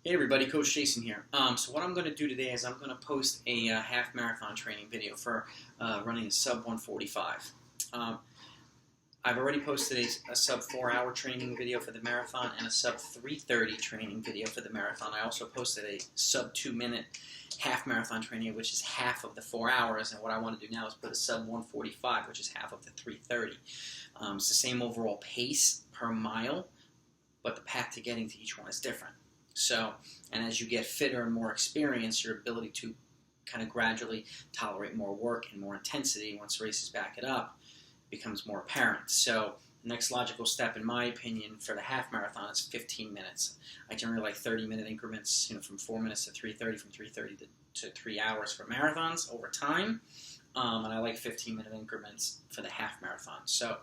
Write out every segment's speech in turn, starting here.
Hey everybody, Coach Jason here. So what I'm going to do today is I'm going to post a half marathon training video for running a sub 145. I've already posted a sub 4-hour training video for the marathon and a sub 3:30 training video for the marathon. I also posted a sub 2-minute half marathon training, which is half of the 4 hours, and what I want to do now is put a sub 145, which is half of the 3:30. It's the same overall pace per mile, but the path to getting to each one is different. So, and as you get fitter and more experienced, your ability to kind of gradually tolerate more work and more intensity once races back it up becomes more apparent. So, the next logical step, in my opinion, for the half marathon is 15 minutes. I generally like 30-minute increments, from 4 minutes to 3:30, from 3:30 to 3 hours for marathons over time, and I like 15-minute increments for the half marathon. So,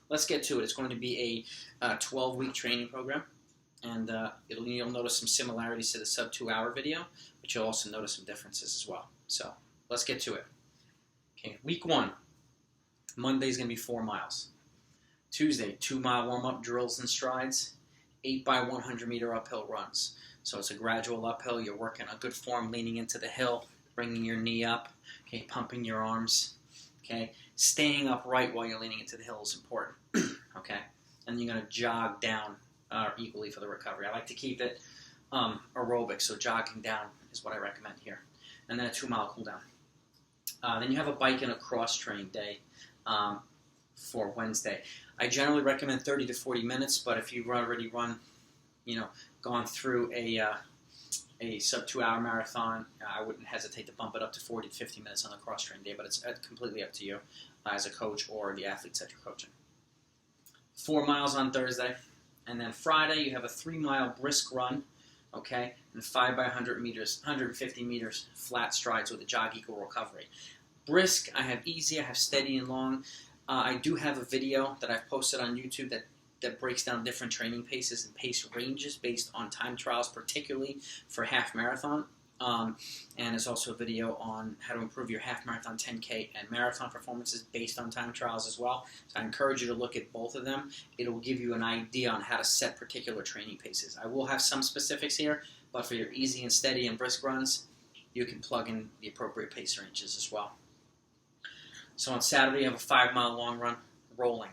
let's get to it. It's going to be a 12-week training program. And you'll notice some similarities to the sub 2-hour video, but you'll also notice some differences as well. So let's get to it. Okay, week 1, Monday is going to be 4 miles. Tuesday, 2-mile warm-up drills and strides, 8 by 100 meter uphill runs. So it's a gradual uphill. You're working a good form, leaning into the hill, bringing your knee up, okay, pumping your arms, okay, staying upright while you're leaning into the hill is important, okay, and you're going to jog down equally for the recovery. I like to keep it aerobic, so jogging down is what I recommend here. And then a 2-mile cool down. Then you have a bike and a cross-train day for Wednesday. I generally recommend 30 to 40 minutes, but if you've already gone through a sub 2-hour marathon, I wouldn't hesitate to bump it up to 40 to 50 minutes on the cross-train day, but it's completely up to you as a coach or the athletes that you're coaching. 4 miles on Thursday. And then Friday, you have a 3-mile brisk run, okay, and 5 by 100 meters, 150 meters flat strides with a jog equal recovery. Brisk, I have easy, I have steady and long. I do have a video that I've posted on YouTube that breaks down different training paces and pace ranges based on time trials, particularly for half marathon. And there's also a video on how to improve your half marathon, 10K, and marathon performances based on time trials as well. So I encourage you to look at both of them. It will give you an idea on how to set particular training paces. I will have some specifics here, but for your easy and steady and brisk runs, you can plug in the appropriate pace ranges as well. So on Saturday, you have a 5-mile long run, rolling.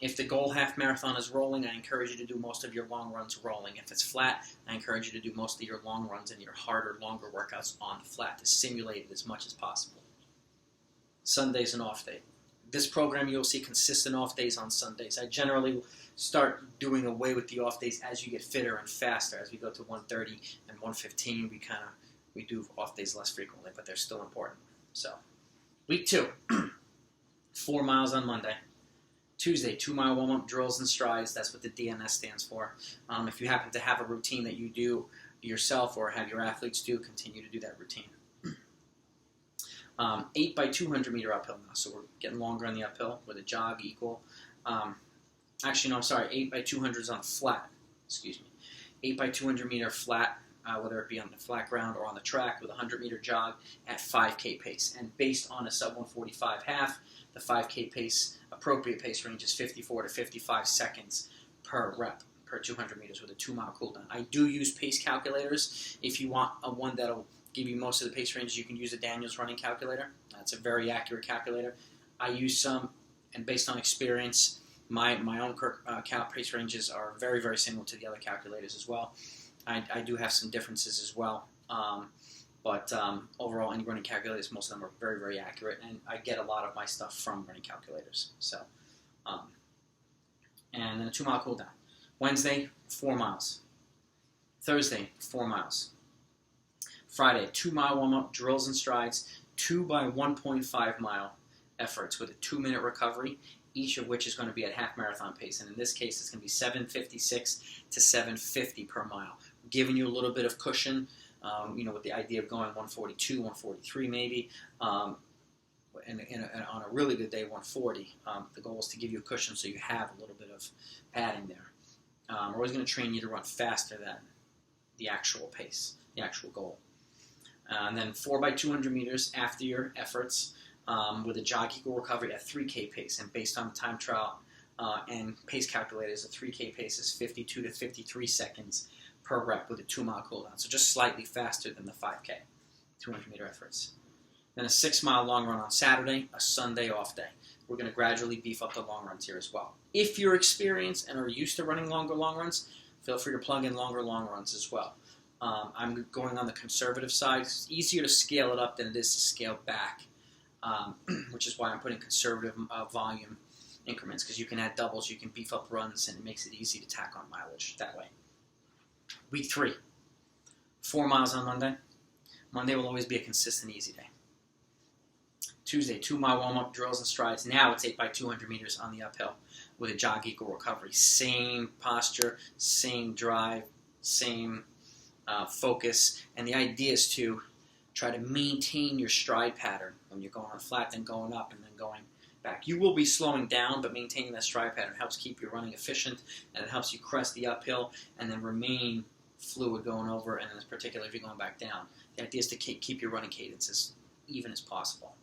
If the goal half marathon is rolling, I encourage you to do most of your long runs rolling. If it's flat, I encourage you to do most of your long runs and your harder, longer workouts on the flat to simulate it as much as possible. Sunday's an off day. This program, you'll see consistent off days on Sundays. I generally start doing away with the off days as you get fitter and faster. As we go to 130 and 115, we do off days less frequently, but they're still important. So, week 2, 4 miles on Monday. Tuesday, 2-mile warm-up drills and strides. That's what the DNS stands for. If you happen to have a routine that you do yourself or have your athletes do, continue to do that routine. 8 by 200 meter uphill now. So we're getting longer on the uphill with a jog equal. 8 by 200 is on a flat. 8 by 200 meter flat, whether it be on the flat ground or on the track with a 100-meter jog at 5K pace. And based on a sub 145 half, the 5K pace, appropriate pace range is 54 to 55 seconds per rep, per 200 meters with a 2-mile cooldown. I do use pace calculators. If you want one that'll give you most of the pace ranges, you can use a Daniels running calculator. That's a very accurate calculator. I use some, and based on experience, my own pace ranges are very, very similar to the other calculators as well. I do have some differences as well. But overall, any running calculators, most of them are very, very accurate, and I get a lot of my stuff from running calculators. So, and then a 2-mile cool down. Wednesday, 4 miles. Thursday, 4 miles. Friday, 2-mile warm-up drills and strides, 2 by 1.5 mile efforts with a 2-minute recovery, each of which is going to be at half marathon pace. And in this case, it's going to be 7:56 to 7:50 per mile, giving you a little bit of cushion. With the idea of going 142, 143 maybe, and on a really good day, 140. The goal is to give you a cushion so you have a little bit of padding there. We're always going to train you to run faster than the actual pace, the actual goal. And then 4 by 200 meters after your efforts with a jog equal recovery at 3K pace. And based on the time trial and pace calculators, a 3K pace is 52 to 53 seconds per rep with a 2-mile cooldown. So just slightly faster than the 5K, 200-meter efforts. Then a 6-mile long run on Saturday, a Sunday off day. We're going to gradually beef up the long runs here as well. If you're experienced and are used to running longer long runs, feel free to plug in longer long runs as well. I'm going on the conservative side. It's easier to scale it up than it is to scale back, which is why I'm putting conservative volume increments, because you can add doubles, you can beef up runs, and it makes it easy to tack on mileage that way. Week 3, 4 miles on Monday. Monday will always be a consistent easy day. Tuesday, 2-mile warm-up drills and strides. Now it's 8 by 200 meters on the uphill with a jog equal recovery. Same posture, same drive, same focus. And the idea is to try to maintain your stride pattern when you're going on flat, then going up, and then going back. You will be slowing down, but maintaining that stride pattern helps keep your running efficient, and it helps you crest the uphill and then remain fluid going over, and then particularly if you're going back down. The idea is to keep your running cadence as even as possible.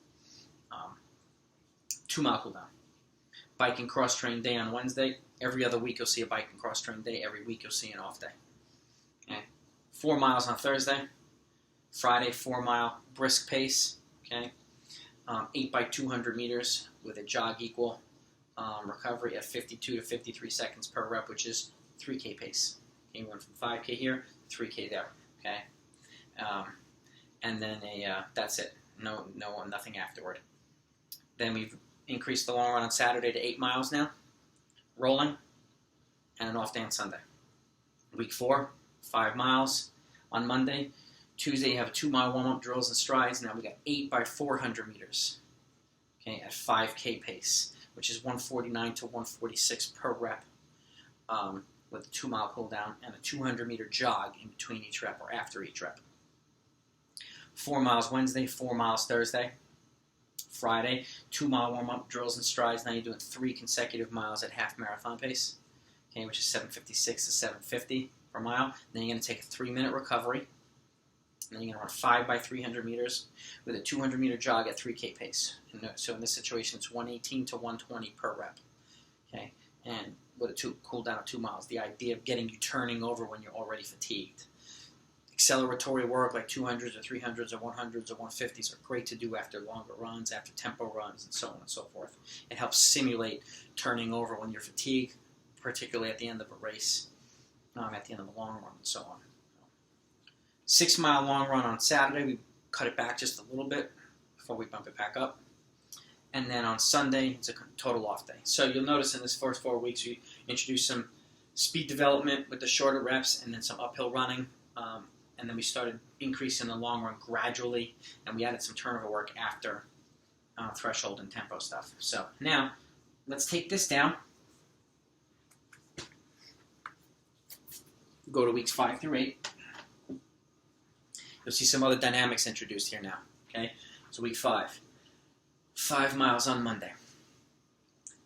2-mile cooldown. Bike and cross-train day on Wednesday. Every other week you'll see a bike and cross-train day. Every week you'll see an off day. Okay. 4 miles on Thursday. Friday, 4-mile brisk pace. Okay. 8 by 200 meters with a jog equal recovery at 52 to 53 seconds per rep, which is 3K pace. Okay, we went from 5K here, 3K there. Okay. And then that's it. Nothing afterward. Then we've increased the long run on Saturday to 8 miles now, rolling, and an off day on Sunday. Week 4, 5 miles on Monday. Tuesday you have a 2-mile warm-up drills and strides. Now we got 8 by 400 meters, okay, at 5K pace, which is 149 to 146 per rep, with a 2-mile cool down and a 200-meter jog in between each rep or after each rep. 4 miles Wednesday, 4 miles Thursday. Friday, 2-mile warm-up drills and strides. Now you're doing 3 consecutive miles at half marathon pace, okay, which is 7:56 to 7:50 per mile. Then you're going to take a 3-minute recovery. Then you're going to run 5 by 300 meters with a 200-meter jog at 3K pace. And so in this situation, it's 118 to 120 per rep, okay, and with a cool down of 2 miles. The idea of getting you turning over when you're already fatigued. Acceleratory work like 200s or 300s or 100s or 150s are great to do after longer runs, after tempo runs, and so on and so forth. It helps simulate turning over when you're fatigued, particularly at the end of a race, at the end of a long run, and so on. 6-mile long run on Saturday. We cut it back just a little bit before we bump it back up. And then on Sunday, it's a total off day. So you'll notice in this first 4 weeks, we introduced some speed development with the shorter reps and then some uphill running. And then we started increasing the long run gradually, and we added some turnover work after threshold and tempo stuff. So now, let's take this down. Go to weeks 5 through 8. You'll see some other dynamics introduced here now. Okay, so week 5. 5 miles on Monday.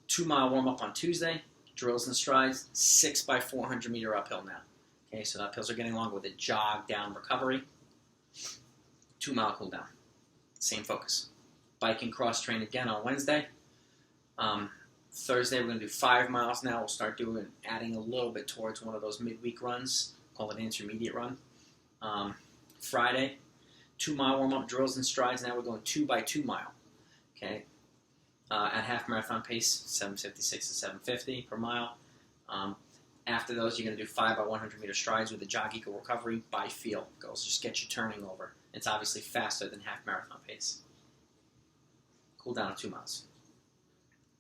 2-mile warm-up on Tuesday. Drills and strides. 6 by 400 meter uphill now. Okay, so the uphills are getting longer with a jog down recovery. 2-mile cool down. Same focus. Bike and cross train again on Wednesday. Thursday we're going to do 5 miles now. We'll start adding a little bit towards one of those midweek runs. Call it an intermediate run. Friday, 2-mile warm-up drills and strides. Now we're going 2 by 2 mile. Okay, at half marathon pace, 7:56 to 7:50 per mile. After those, you're going to do 5 by 100 meter strides with a jog equal recovery by feel. Goals just get you turning over. It's obviously faster than half marathon pace. Cool down to 2 miles.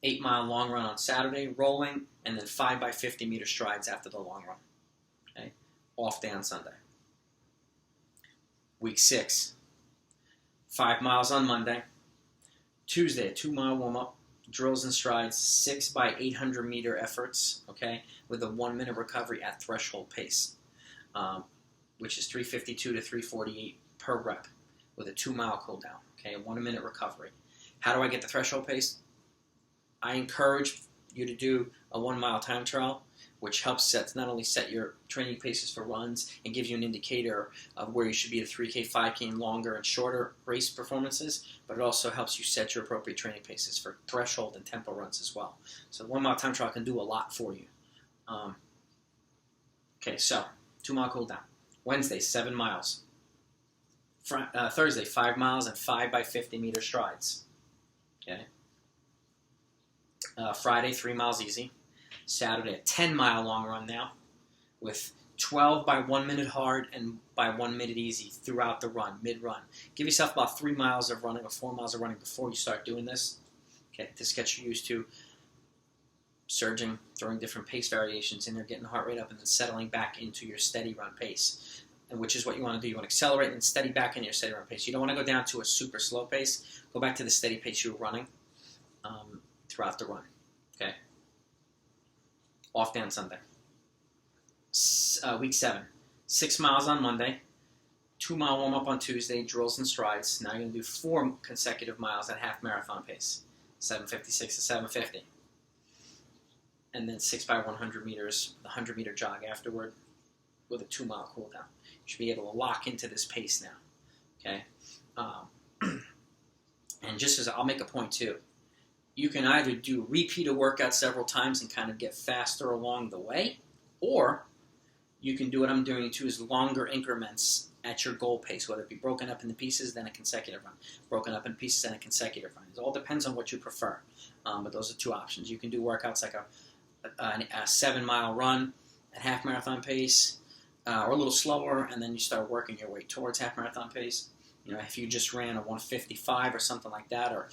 8-mile long run on Saturday, rolling, and then 5 by 50 meter strides after the long run. Okay, off day on Sunday. Week 6, 5 miles on Monday. Tuesday, a 2-mile warm-up, drills and strides, 6 by 800 meter efforts, okay, with a 1-minute recovery at threshold pace, which is 352 to 348 per rep, with a 2-mile cool down, okay, a 1-minute recovery. How do I get the threshold pace? I encourage you to do a 1-mile time trial, which helps not only set your training paces for runs and gives you an indicator of where you should be at 3K, 5K, and longer and shorter race performances, but it also helps you set your appropriate training paces for threshold and tempo runs as well. So the 1-mile time trial can do a lot for you. Okay, so 2 mile cool down. Wednesday, 7 miles. Thursday, 5 miles and 5 by 50 meter strides. Okay. Friday, 3 miles easy. Saturday, a 10-mile long run now with 12 by 1 minute hard and by 1 minute easy throughout the run, mid-run. Give yourself about 3 miles of running or 4 miles of running before you start doing this. Okay, this gets you used to surging, throwing different pace variations in there, getting the heart rate up, and then settling back into your steady run pace, and which is what you want to do. You want to accelerate and steady back into your steady run pace. You don't want to go down to a super slow pace. Go back to the steady pace you were running throughout the run. Okay. Off day on Sunday. Week 7. 6 miles on Monday. 2 mile warm up on Tuesday. Drills and strides. Now you're going to do 4 consecutive miles at half marathon pace. 7:56 to 7:50. And then 6 by 100 meters, the 100 meter jog afterward with a 2 mile cool down. You should be able to lock into this pace now. Okay. And just as I'll make a point too, you can either repeat a workout several times and kind of get faster along the way, or you can do what I'm doing too, is longer increments at your goal pace, whether it be broken up into pieces, then a consecutive run. Broken up in pieces, then a consecutive run. It all depends on what you prefer. But those are 2 options. You can do workouts like a 7 mile run at half marathon pace, or a little slower, and then you start working your way towards half marathon pace. You know, if you just ran a 155 or something like that, or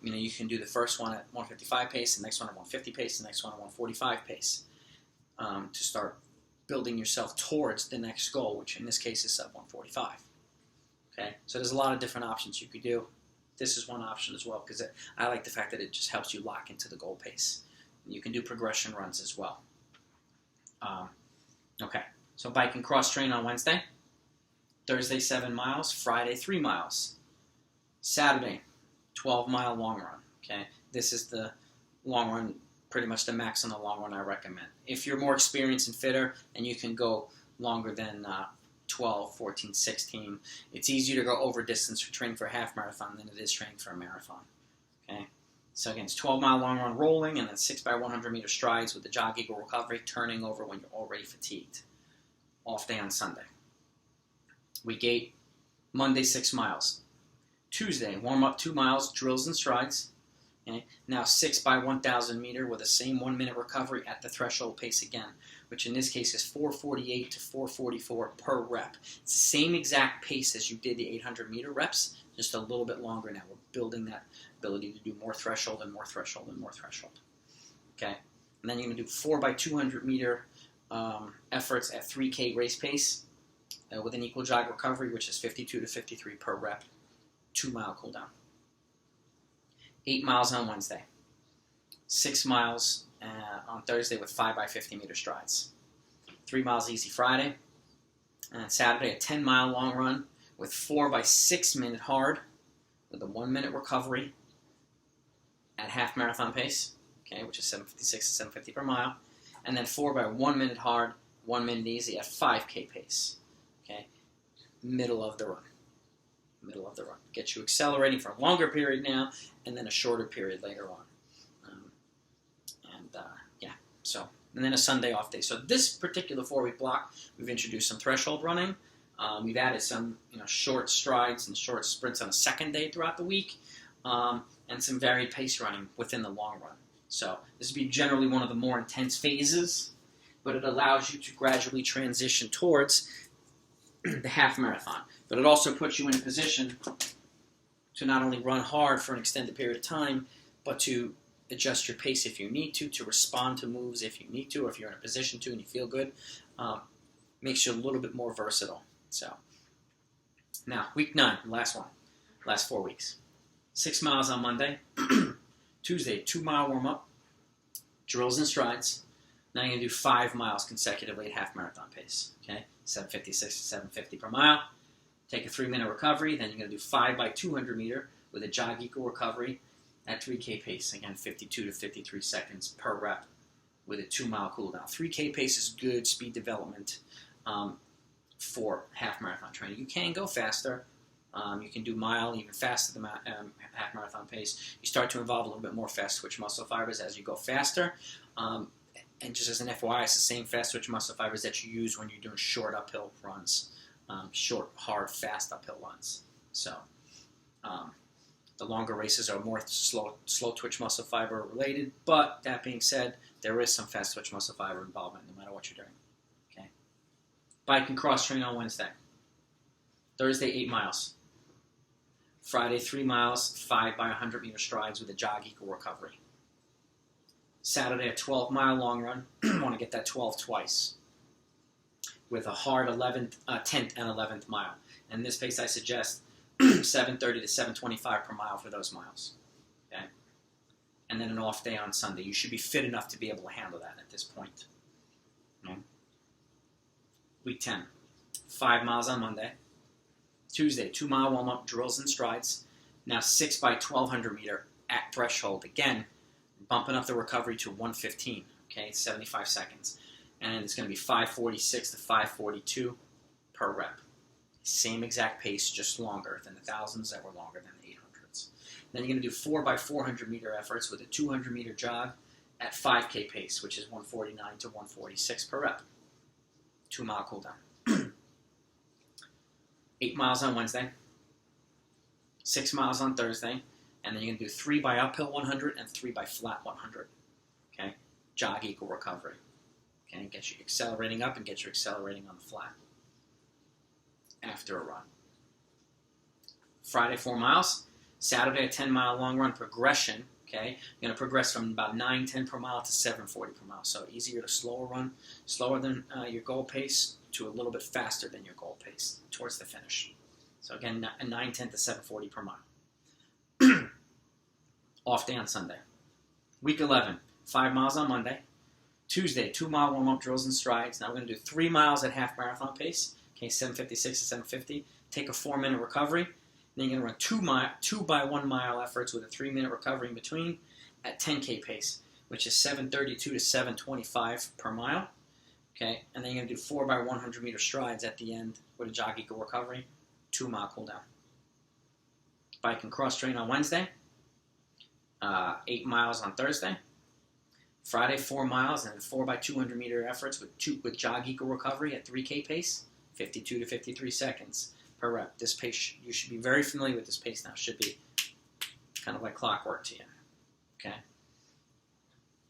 you can do the first one at 155 pace, the next one at 150 pace, the next one at 145 pace, to start building yourself towards the next goal, which in this case is sub 145. Okay, so there's a lot of different options you could do. This is one option as well, because I like the fact that it just helps you lock into the goal pace. You can do progression runs as well. Okay, so bike and cross train on Wednesday. Thursday, 7 miles. Friday, 3 miles. Saturday, 12-mile long run. Okay, this is the long run, pretty much the max on the long run I recommend. If you're more experienced and fitter and you can go longer than 12, 14, 16, it's easier to go over distance for training for a half marathon than it is training for a marathon. Okay, so again, it's 12-mile long run rolling, and then 6 by 100 meter strides with the jog equal recovery, turning over when you're already fatigued. Off day on Sunday. Week 8, Monday, 6 miles. Tuesday, warm up 2 miles, drills and strides. Okay. Now 6 by 1,000 meter with the same 1 minute recovery at the threshold pace again, which in this case is 4:48 to 4:44 per rep. It's the same exact pace as you did the 800 meter reps, just a little bit longer now. We're building that ability to do more threshold and more threshold and more threshold. Okay, and then you're going to do 4 by 200 meter efforts at 3K race pace with an equal jog recovery, which is 52 to 53 per rep. 2 mile cool down. 8 miles on Wednesday. 6 miles on Thursday with 5 by 50 meter strides. 3 miles easy Friday. And Saturday, a 10-mile long run with 4 by 6 minute hard with a 1 minute recovery at half marathon pace, okay, which is 7:56 to 7:50 per mile. And then 4 by 1 minute hard, 1 minute easy at 5K pace. Okay, middle of the run. Middle of the run. Get you accelerating for a longer period now, and then a shorter period later on. And then a Sunday off day. So this particular 4-week block, we've introduced some threshold running. We've added some short strides and short sprints on a second day throughout the week, and some varied pace running within the long run. So this would be generally one of the more intense phases, but it allows you to gradually transition towards the half marathon. But it also puts you in a position to not only run hard for an extended period of time, but to adjust your pace if you need to respond to moves if you need to, or if you're in a position to and you feel good. Makes you a little bit more versatile. So now, week 9, last 4 weeks. 6 miles on Monday. Tuesday, 2-mile warm-up. Drills and strides. Now you're going to do 5 miles consecutively at half marathon pace. Okay, 7:56 to 7:50 per mile. Take a 3-minute recovery. Then you're going to do 5 by 200 meter with a jog equal recovery at 3K pace. Again, 52 to 53 seconds per rep with a 2-mile cool down. 3K pace is good speed development for half marathon training. You can go faster. You can do mile even faster than half marathon pace. You start to involve a little bit more fast twitch muscle fibers as you go faster. And just as an FYI, it's the same fast twitch muscle fibers that you use when you're doing short uphill runs, short, hard, fast uphill runs. So the longer races are more slow twitch muscle fiber related, but that being said, there is some fast twitch muscle fiber involvement no matter what you're doing. Okay. Bike and cross train on Wednesday. Thursday, 8 miles. Friday, 3 miles, 5 by 100 meter strides with a jog equal recovery. Saturday, a 12-mile long run. I want to get that 12 twice with a hard 10th and 11th mile. And this pace I suggest 7:30 to 7:25 per mile for those miles. Okay? And then an off day on Sunday. You should be fit enough to be able to handle that at this point. Okay? Week 10, 5 miles on Monday. Tuesday, 2-mile warm-up drills and strides. Now 6 by 1,200 meter at threshold. Again, bumping up the recovery to 115, okay, 75 seconds. And it's going to be 5:46 to 5:42 per rep. Same exact pace, just longer than the thousands that were longer than the 800s. Then you're going to do 4 by 400 meter efforts with a 200 meter jog at 5K pace, which is 149 to 146 per rep. 2-mile cool down. 8 miles on Wednesday. 6 miles on Thursday. And then you're going to do 3 by uphill 100 and 3 by flat 100. Okay? Jog equal recovery. Okay? Get you accelerating up and get you accelerating on the flat after a run. Friday, 4 miles. Saturday, a 10-mile long run progression. Okay? You're going to progress from about 9:10 per mile to 7:40 per mile. So easier to slower run, slower than your goal pace to a little bit faster than your goal pace towards the finish. So again, a 9:10 to 7:40 per mile. Off day on Sunday. Week 11, 5 miles on Monday. Tuesday, 2-mile warm-up drills and strides. Now we're going to do 3 miles at half marathon pace. Okay, 7:56 to 7:50. Take a 4-minute recovery. Then you're going to run 2 by 1 mile efforts with a 3-minute recovery in between at 10K pace, which is 7:32 to 7:25 per mile. Okay, and then you're going to do 4 by 100 meter strides at the end with a jog equal recovery, 2-mile cool down. Bike and cross train on Wednesday. 8 miles on Thursday. Friday, 4 miles and 4 by 200 meter efforts with jog equal recovery at 3K pace, 52 to 53 seconds per rep. This pace, you should be very familiar with this pace now. Should be kind of like clockwork to you. Okay.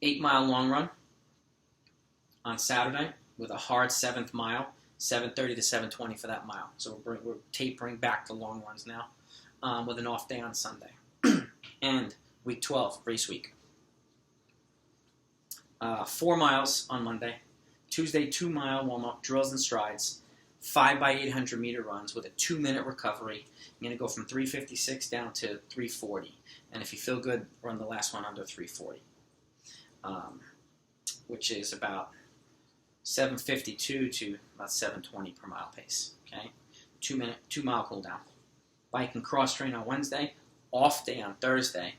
8-mile long run on Saturday with a hard 7th mile, 7:30 to 7:20 for that mile. So we're tapering back the long runs now with an off day on Sunday. And week 12, race week. 4 miles on Monday. Tuesday, 2-mile warm-up drills and strides. 5 by 800 meter runs with a 2-minute recovery. You're going to go from 356 down to 340. And if you feel good, run the last one under 340, which is about 752 to about 720 per mile pace. Okay, 2-mile cool down. Bike and cross train on Wednesday. Off day on Thursday.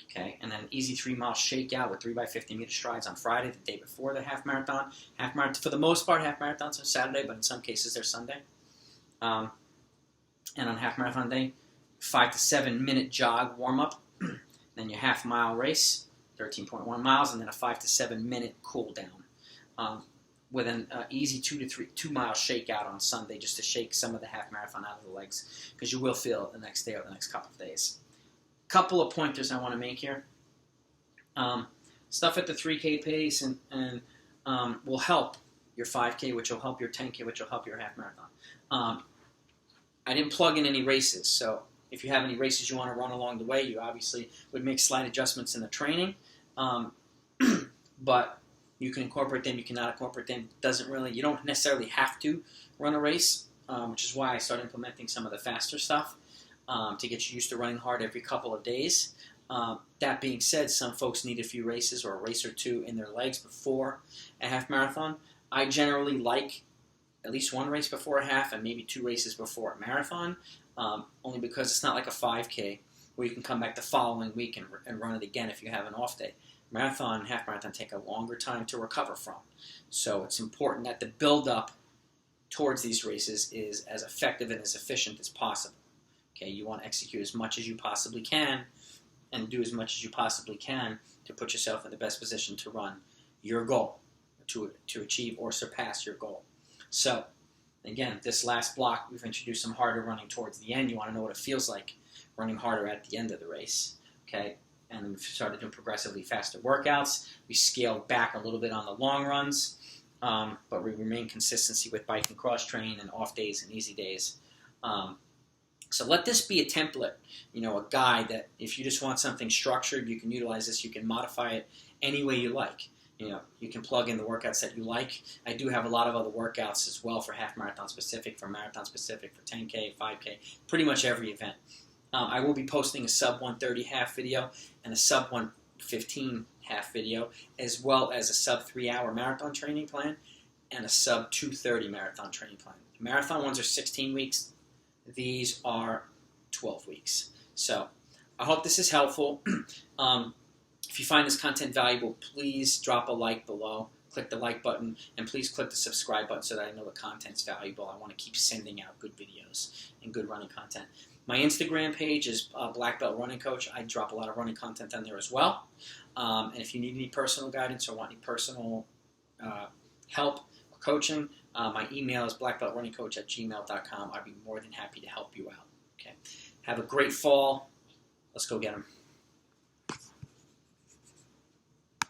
Okay, and then an easy 3-mile shakeout with 3 by 50 meter strides on Friday, the day before the half marathon. Half marathon, for the most part, half marathons are Saturday, but in some cases they're Sunday. And on half marathon day, 5 to 7 minute jog warm up, then your half mile race, 13.1 miles, and then a 5 to 7 minute cool down. With an easy 2 mile shakeout on Sunday, just to shake some of the half marathon out of the legs, because you will feel it the next day or the next couple of days. Couple of pointers I want to make here. Stuff at the 3K pace and will help your 5K, which will help your 10K, which will help your half marathon. I didn't plug in any races, so if you have any races you want to run along the way, you obviously would make slight adjustments in the training. But you can incorporate them, you cannot incorporate them. You don't necessarily have to run a race, which is why I started implementing some of the faster stuff. To get you used to running hard every couple of days. That being said, some folks need a few races or a race or two in their legs before a half marathon. I generally like at least 1 race before a half and maybe 2 races before a marathon, only because it's not like a 5K where you can come back the following week and run it again if you have an off day. Marathon and half marathon take a longer time to recover from. So it's important that the build-up towards these races is as effective and as efficient as possible. Okay, you want to execute as much as you possibly can and do as much as you possibly can to put yourself in the best position to run your goal, to achieve or surpass your goal. So, again, this last block, we've introduced some harder running towards the end. You want to know what it feels like running harder at the end of the race, okay? And then we've started doing progressively faster workouts. We scaled back a little bit on the long runs, but we remain consistency with bike and cross train and off days and easy days. So let this be a template, a guide that if you just want something structured, you can utilize this. You can modify it any way you like. You can plug in the workouts that you like. I do have a lot of other workouts as well for half marathon specific, for marathon specific, for 10K, 5K, pretty much every event. I will be posting a sub 130 half video and a sub 115 half video, as well as a sub 3 hour marathon training plan and a sub 230 marathon training plan. The marathon ones are 16 weeks. These are 12 weeks. So I hope this is helpful. If you find this content valuable, please drop a like below. Click the like button, and please click the subscribe button so that I know the content's valuable. I want to keep sending out good videos and good running content. My Instagram page is Black Belt Running Coach. I drop a lot of running content on there as well. And if you need any personal guidance or want any personal help or coaching, my email is blackbeltrunningcoach@gmail.com. I'd be more than happy to help you out. Okay. Have a great fall. Let's go get them.